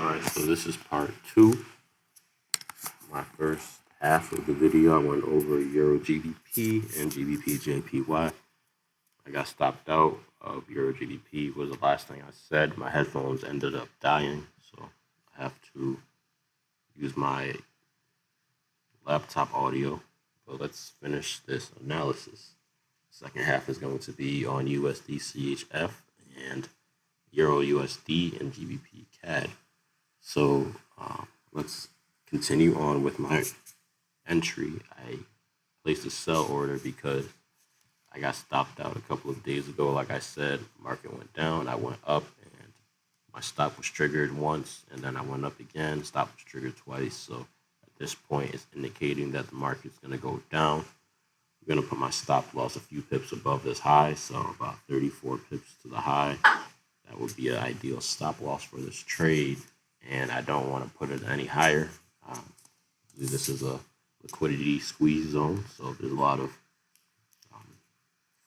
Alright, so this is part 2. My first half of the video, I went over Euro GBP and GBP JPY. I got stopped out of Euro GBP was the last thing I said. My headphones ended up dying, so I have to use my laptop audio. But let's finish this analysis. The second half is going to be on USD CHF and Euro USD and GBP CAD. So let's continue on with my entry. I placed a sell order because I got stopped out a couple of days ago. Like I said, market went down, I went up, and my stop was triggered once, and then I went up again, stop was triggered twice. So at this point, it's indicating that the market's going to go down. I'm going to put my stop loss a few pips above this high, so about 34 pips to the high. That would be an ideal stop loss for this trade, and I don't want to put it any higher. This is a liquidity squeeze zone, so there's a lot of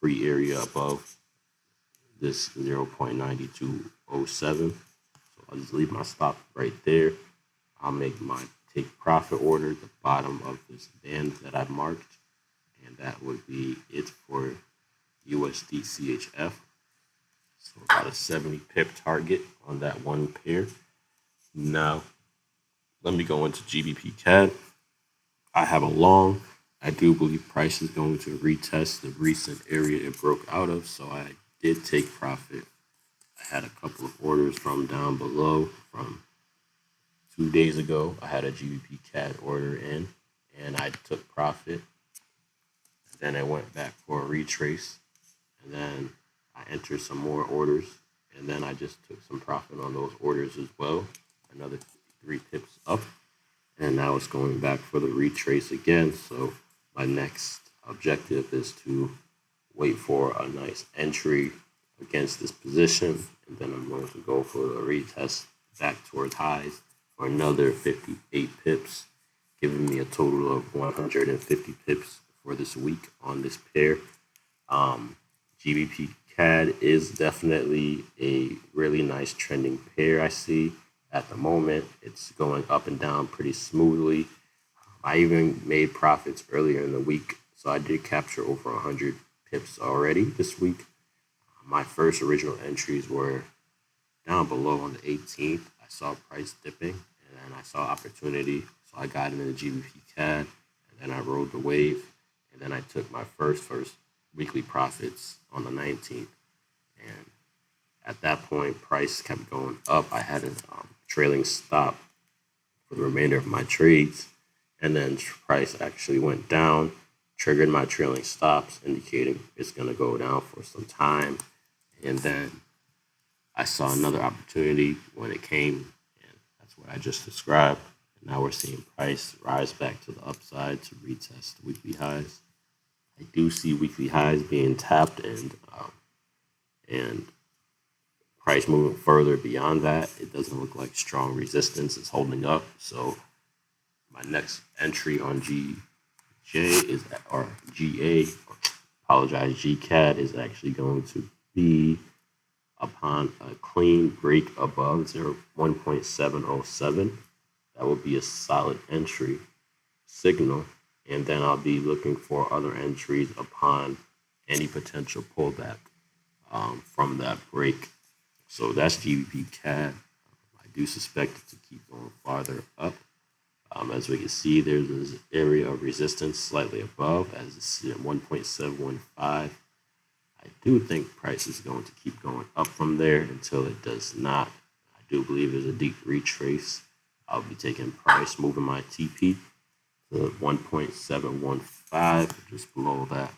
free area above this 0.9207. So I'll just leave my stop right there. I'll make my take profit order at the bottom of this band that I've marked, and that would be it for USD CHF. So about a 70 pip target on that one pair. Now, let me go into GBP CAD. I have a long. I do believe price is going to retest the recent area it broke out of, so I did take profit. I had a couple of orders from down below from 2 days ago. I had a GBP CAD order in, and I took profit. Then I went back for a retrace, and then I entered some more orders, and then I just took some profit on those orders as well. Another 3 pips up, and now it's going back for the retrace again. So my next objective is to wait for a nice entry against this position, and then I'm going to go for a retest back towards highs for another 58 pips, giving me a total of 150 pips for this week on this pair. GBP CAD is definitely a really nice trending pair. I see at the moment it's going up and down pretty smoothly. I even made profits earlier in the week, so I did capture over 100 pips already this week. My first original entries were down below on the 18th. I saw price dipping, and then I saw opportunity, so I got into the GBP CAD, and then I rode the wave, and then I took my first weekly profits on the 19th. And at that point, price kept going up. I had a trailing stop for the remainder of my trades, and then price actually went down, triggered my trailing stops, indicating it's going to go down for some time. And then I saw another opportunity when it came, and that's what I just described. And now we're seeing price rise back to the upside to retest weekly highs. I do see weekly highs being tapped, and price moving further beyond that. It doesn't look like strong resistance is holding up. So my next entry on GCAD is actually going to be upon a clean break above 1.707. That will be a solid entry signal. And then I'll be looking for other entries upon any potential pullback from that break. So that's GBP CAD. I do suspect it to keep going farther up. As we can see, there's this area of resistance slightly above, as it's at 1.715. I do think price is going to keep going up from there until it does not. I do believe there's a deep retrace. I'll be taking price, moving my TP to 1.715, just below that.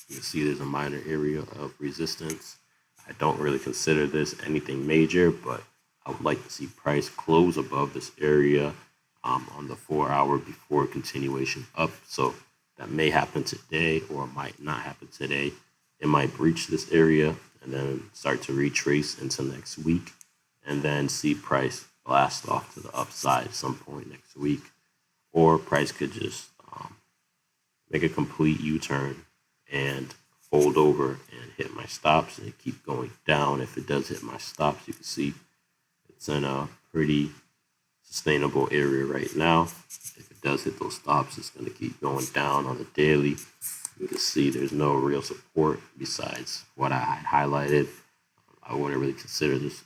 You can see there's a minor area of resistance. I don't really consider this anything major, but I would like to see price close above this area on the 4 hour before continuation up. So that may happen today or might not happen today. It might breach this area and then start to retrace into next week, and then see price blast off to the upside at some point next week. Or price could just make a complete U-turn and fold over and hit my stops and keep going down. If it does hit my stops, you can see it's in a pretty sustainable area right now. If it does hit those stops, it's going to keep going down on the daily. You can see there's no real support besides what I had highlighted. I wouldn't really consider this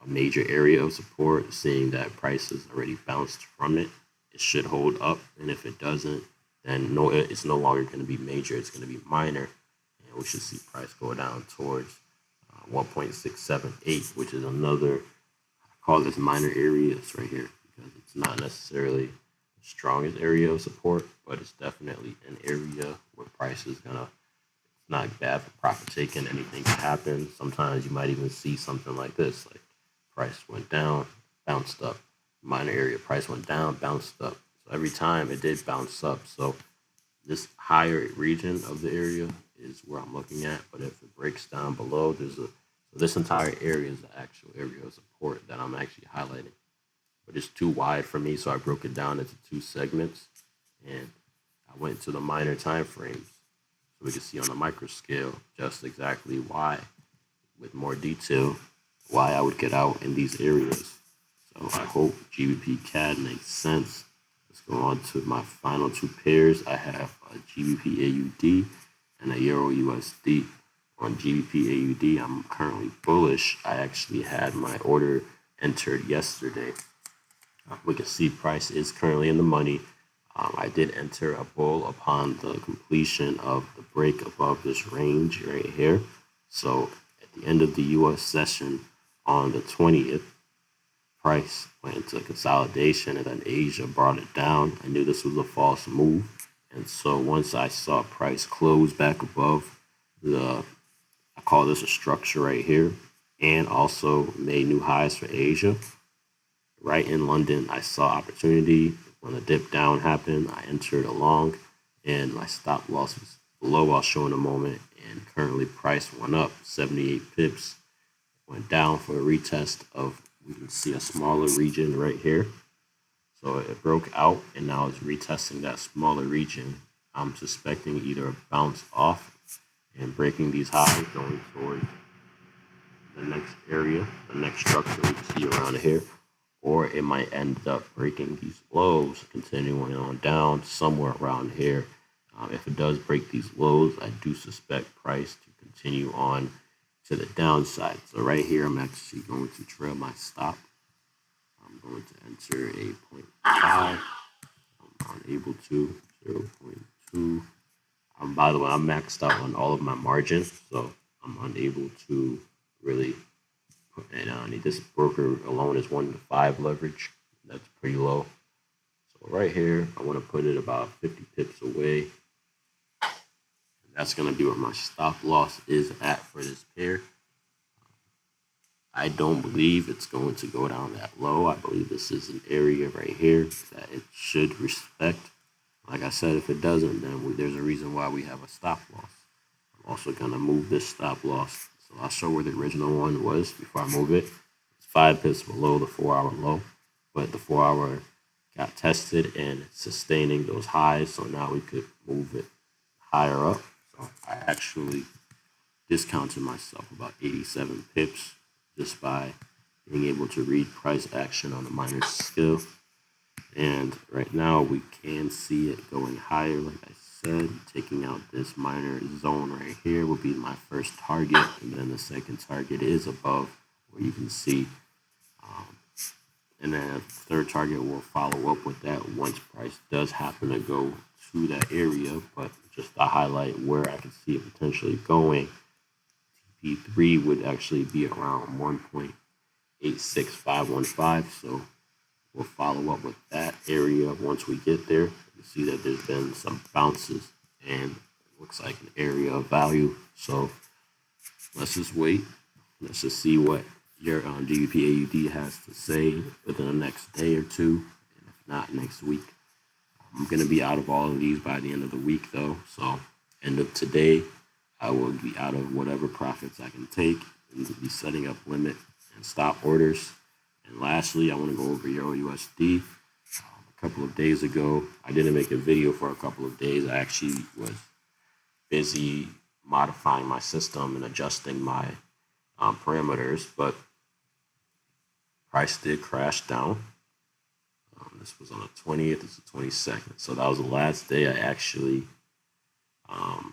a major area of support, seeing that prices already bounced from it. It should hold up, and if it doesn't, then no, it's no longer going to be major. It's going to be minor, and we should see price go down towards 1.678, which is another, I call this minor areas right here, because it's not necessarily the strongest area of support, but it's definitely an area where price is gonna, it's not bad for profit taking. Anything can happen. Sometimes you might even see something like this, like price went down, bounced up. Minor area, price went down, bounced up. So every time it did bounce up. So this higher region of the area is where I'm looking at. But if it breaks down below, there's a, so this entire area is the actual area of support that I'm actually highlighting. But it's too wide for me, so I broke it down into two segments, and I went to the minor time frames so we can see on the micro scale just exactly why, with more detail, why I would get out in these areas. So I hope GBP CAD makes sense. Let's go on to my final two pairs. I have a GBP AUD and a Euro USD. On GBP AUD, I'm currently bullish. I actually had my order entered yesterday. We can see price is currently in the money. I did enter a bull upon the completion of the break above this range right here. So at the end of the US session on the 20th, price went into consolidation, and then Asia brought it down. I knew this was a false move. And so once I saw price close back above the, I call this a structure right here, and also made new highs for Asia. Right in London, I saw opportunity. When the dip down happened, I entered along, and my stop loss was below. I'll show in a moment. And currently, price went up 78 pips, went down for a retest of, we can see a smaller region right here. So it broke out, and now it's retesting that smaller region. I'm suspecting either a bounce off and breaking these highs, going towards the next area, the next structure we can see around here, or it might end up breaking these lows, continuing on down somewhere around here. If it does break these lows, I do suspect price to continue on to the downside. So right here, I'm actually going to trail my stop. I'm going to enter a 0.5. I'm unable to 0.2. By the way, I'm maxed out on all of my margins, so I'm unable to really put it on. This broker alone is 1 to 5 leverage. That's pretty low. So right here, I want to put it about 50 pips away. That's going to be where my stop loss is at for this pair. I don't believe it's going to go down that low. I believe this is an area right here that it should respect. Like I said, if it doesn't, then there's a reason why we have a stop loss. I'm also going to move this stop loss. So I'll show where the original one was before I move it. It's 5 pips below the 4-hour low, but the 4-hour got tested and it's sustaining those highs. So now we could move it higher up. So I actually discounted myself about 87 pips just by being able to read price action on a minor scale. And right now we can see it going higher. Like I said, taking out this minor zone right here will be my first target. And then the second target is above where you can see. And then the third target will follow up with that once price does happen to go to that area. But just to highlight where I can see it potentially going, TP3 would actually be around 1.86515. So we'll follow up with that area once we get there. You see that there's been some bounces and it looks like an area of value. So let's just wait. Let's just see what your GBP AUD has to say within the next day or two, and if not next week. I'm going to be out of all of these by the end of the week though. So end of today, I will be out of whatever profits I can take and be setting up limit and stop orders. And lastly, I want to go over Euro USD. A couple of days ago, I didn't make a video for a couple of days. I actually was busy modifying my system and adjusting my parameters, but price did crash down. This was on the 20th, this is the 22nd. So that was the last day I actually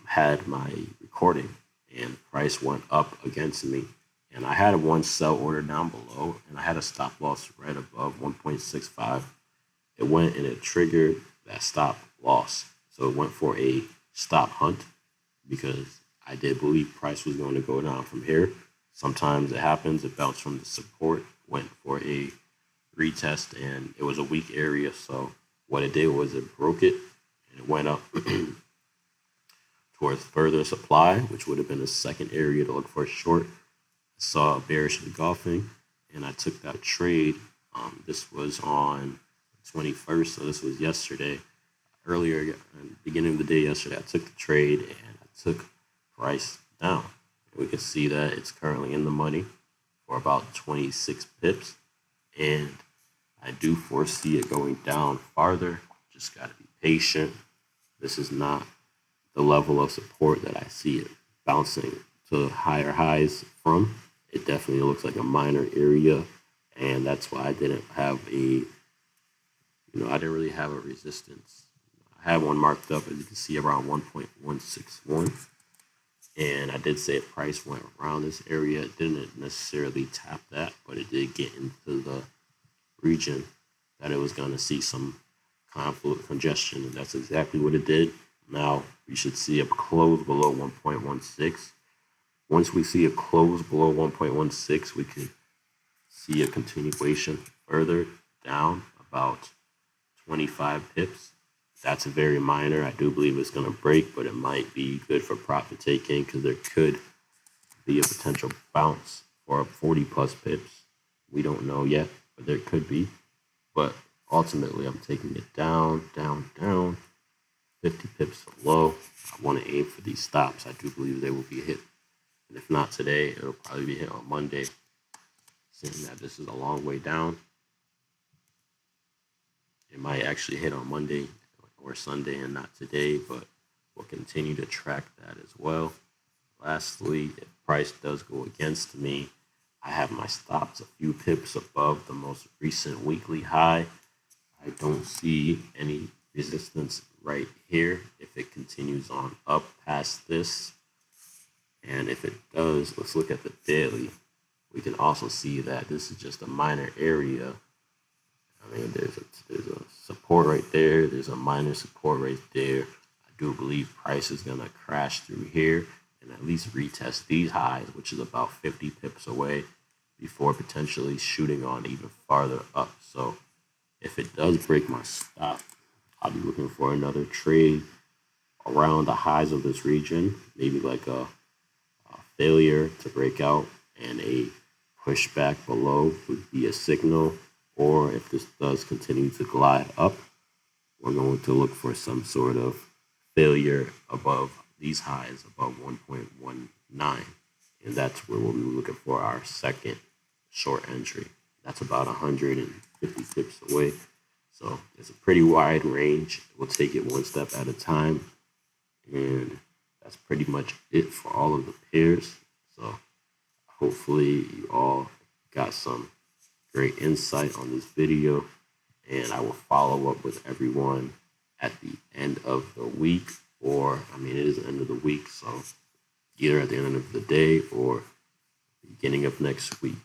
had my recording, and price went up against me. And I had a one sell order down below, and I had a stop loss right above 1.65. It went and it triggered that stop loss. So it went for a stop hunt because I did believe price was going to go down from here. Sometimes it happens, it bounced from the support, went for a retest, and it was a weak area. So what it did was it broke it, and it went up towards further supply, which would have been the second area to look for a short. Saw a bearish engulfing, and I took that trade. This was on the 21st, so this was yesterday. Earlier, at the beginning of the day yesterday, I took the trade and I took price down. We can see that it's currently in the money for about 26 pips, and I do foresee it going down farther. Just got to be patient. This is not the level of support that I see it bouncing to higher highs from. It definitely looks like a minor area, and that's why I didn't have I didn't really have a resistance. I had one marked up, as you can see, around 1.161, and I did say if price went around this area, it didn't necessarily tap that, but it did get into the region that it was going to see some confluent congestion, and that's exactly what it did. Now we should see a close below 1.16. Once we see a close below 1.16, we could see a continuation further down about 25 pips. That's very minor. I do believe it's going to break, but it might be good for profit taking because there could be a potential bounce for 40 plus pips. We don't know yet, but there could be. But ultimately, I'm taking it down, down, down, 50 pips below. I want to aim for these stops. I do believe they will be hit. And if not today, it'll probably be hit on Monday, seeing that this is a long way down. It might actually hit on Monday or Sunday and not today, but we'll continue to track that as well. Lastly, if price does go against me, I have my stops a few pips above the most recent weekly high. I don't see any resistance right here if it continues on up past this. And if it does, let's look at the daily. We can also see that this is just a minor area. I mean, there's a support right there. There's a minor support right there. I do believe price is going to crash through here and at least retest these highs, which is about 50 pips away, before potentially shooting on even farther up. So if it does break my stop, I'll be looking for another trade around the highs of this region, maybe like a failure to break out and a pushback below would be a signal. Or if this does continue to glide up, we're going to look for some sort of failure above these highs, above 1.19. And that's where we'll be looking for our second short entry. That's about 150 pips away. So it's a pretty wide range. We'll take it one step at a time. And that's pretty much it for all of the pairs. So hopefully you all got some great insight on this video, and I will follow up with everyone at the end of the week, or it is the end of the week, so either at the end of the day or beginning of next week.